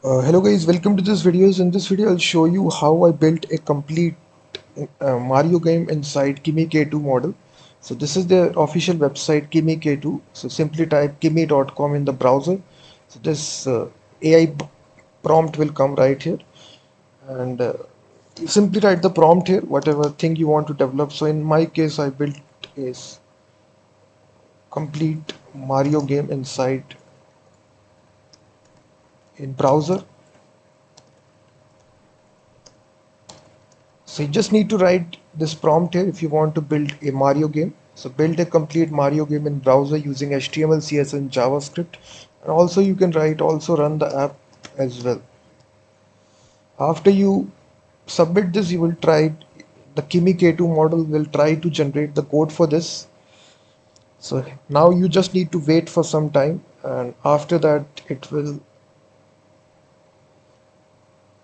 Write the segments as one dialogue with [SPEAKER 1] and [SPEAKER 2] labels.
[SPEAKER 1] Hello guys, welcome to this videos. In this video I'll show you how I built a complete Mario game inside Kimi K2 model. So this is the official website Kimi K2. So simply type kimi.com in the browser. So this AI prompt will come right here, and you simply write the prompt here, whatever thing you want to develop. So in my case I built a complete Mario game inside in browser. So you just need to write this prompt here if you want to build a Mario game. So build a complete Mario game in browser using HTML, CSS and JavaScript. And also you can write also run the app as well. After you submit this, you will try the Kimi K2 model will try to generate the code for this. So now you just need to wait for some time, and after that it will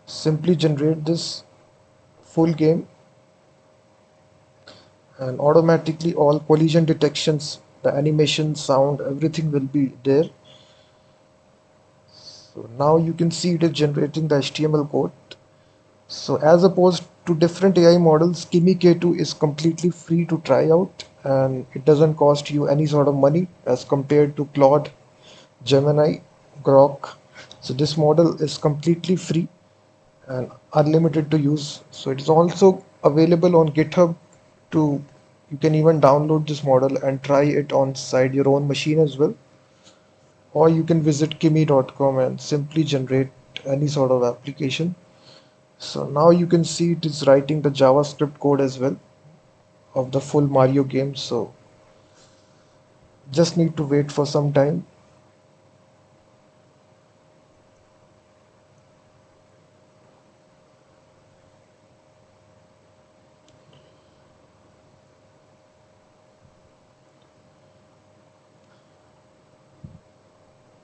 [SPEAKER 1] simply generate this full game, and automatically all collision detections, the animation, sound, everything will be there. So now you can see it is generating the HTML code. So as opposed to different AI models, Kimi K2 is completely free to try out, and it doesn't cost you any sort of money as compared to Claude, Gemini, Grok. So this model is completely free and unlimited to use. So it is also available on GitHub to you can even download this model and try it on side your own machine as well. Or you can visit kimi.com and simply generate any sort of application. So now you can see it is writing the JavaScript code as well of the full Mario game. So just need to wait for some time.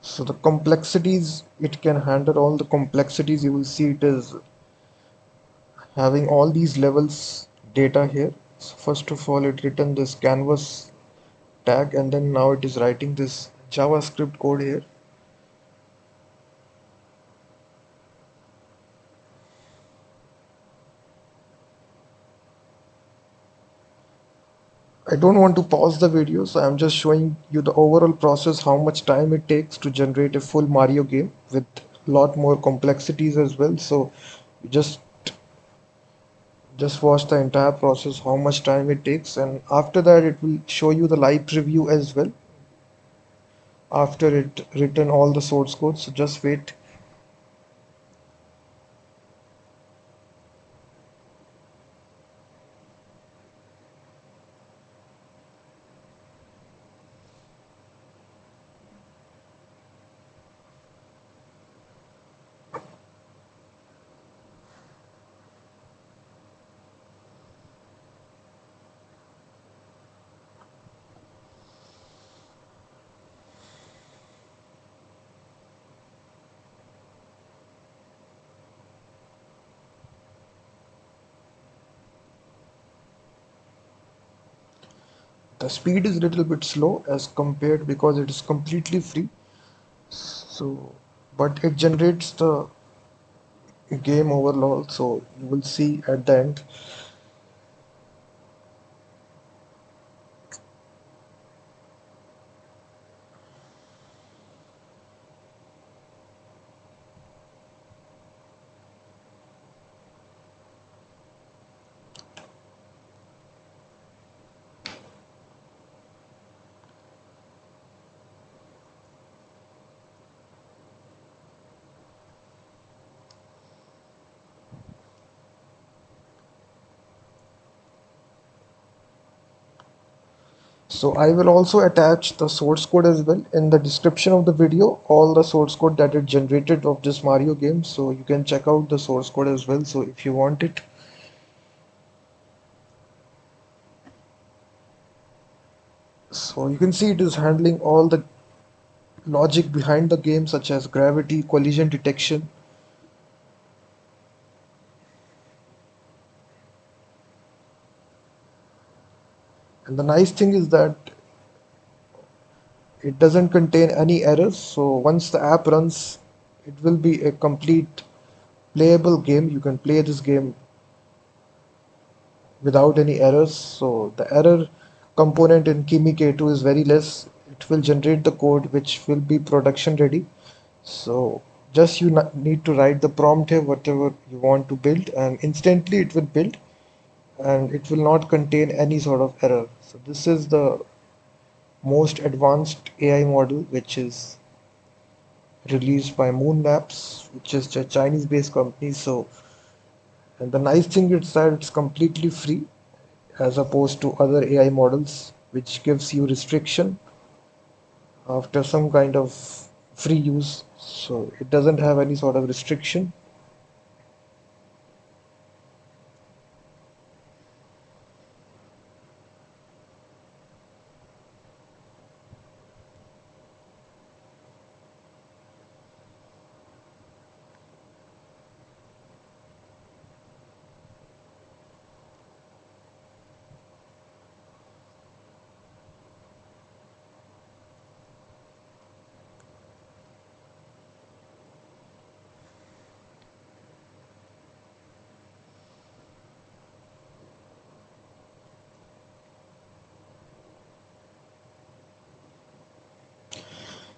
[SPEAKER 1] So the complexities, it can handle all the complexities. You will see it is having all these levels data here. So first of all, it written this canvas tag, and then now it is writing this JavaScript code here. I don't want to pause the video, so I'm just showing you the overall process, how much time it takes to generate a full Mario game with a lot more complexities as well. So you just watch the entire process, how much time it takes, and after that it will show you the live preview as well after it written all the source code. So just wait. The speed is a little bit slow as compared because it is completely free. So, but it generates the game overall. So you will see at the end. So I will also attach the source code as well in the description of the video, all the source code that it generated of this Mario game. So you can check out the source code as well. So if you want it. So you can see it is handling all the logic behind the game, such as gravity, collision detection. And the nice thing is that it doesn't contain any errors. So once the app runs, it will be a complete playable game. You can play this game without any errors. So the error component in Kimi K2 is very less. It will generate the code which will be production ready. So just you need to write the prompt here, whatever you want to build, and instantly it will build, and it will not contain any sort of error. So this is the most advanced AI model which is released by Moon Labs, which is a Chinese-based company. So, and the nice thing is that it's completely free as opposed to other AI models, which gives you restriction after some kind of free use. So it doesn't have any sort of restriction.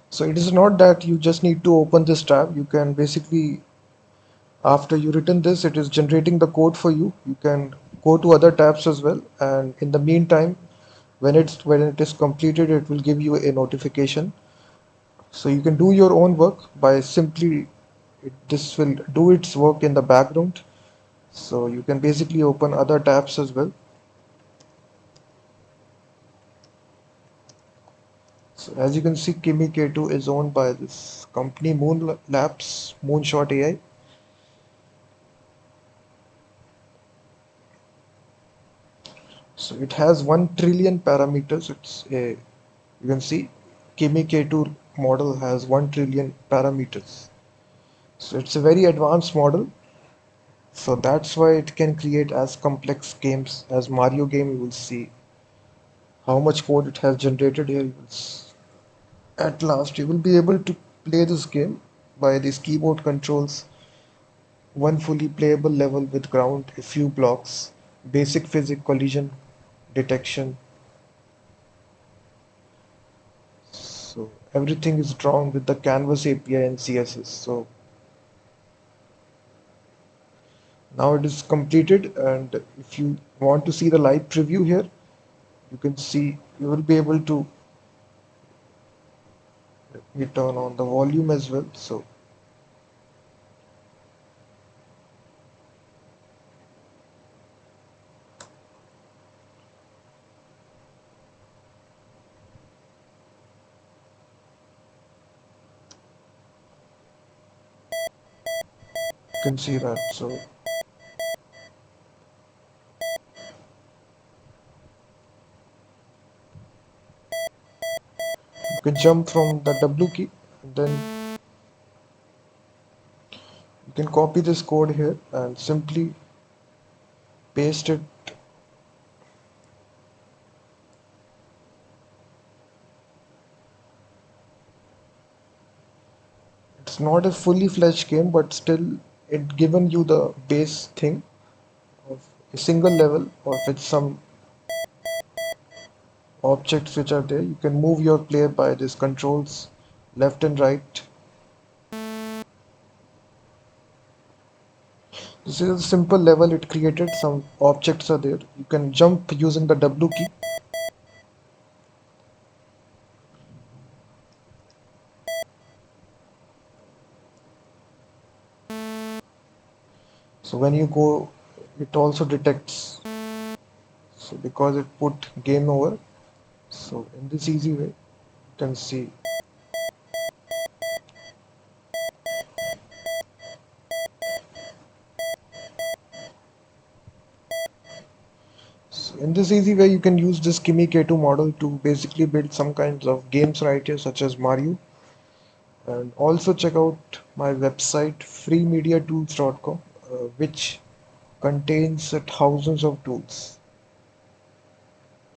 [SPEAKER 1] So it is not that you just need to open this tab. You can basically, after you written this, it is generating the code for you. You can go to other tabs as well. And in the meantime, when it is completed, it will give you a notification. So you can do your own work by simply, this will do its work in the background. So you can basically open other tabs as well. So as you can see, Kimi K2 is owned by this company Moon Labs, Moonshot AI. So it has 1 trillion parameters. You can see Kimi K2 model has 1 trillion parameters. So it's a very advanced model. So that's why it can create as complex games as Mario game. You will see how much code it has generated here. At last, you will be able to play this game by these keyboard controls. One fully playable level with ground, a few blocks, basic physics, collision detection. So everything is drawn with the Canvas API and CSS. So now it is completed, and if you want to see the live preview here, you can see you will be able to, let me turn on the volume as well. So you can see that. So you can jump from the W key, and then you can copy this code here and simply paste it. It's not a fully fledged game, but still it given you the base thing of a single level or with some objects which are there. You can move your player by these controls left and right. This is a simple level it created. Some objects are there. You can jump using the W key. So when you go, it also detects. So because it put game over. So in this easy way, you can see. So in this easy way, you can use this Kimi K2 model to basically build some kinds of games right here, such as Mario. And also check out my website freemediatools.com, which contains thousands of tools.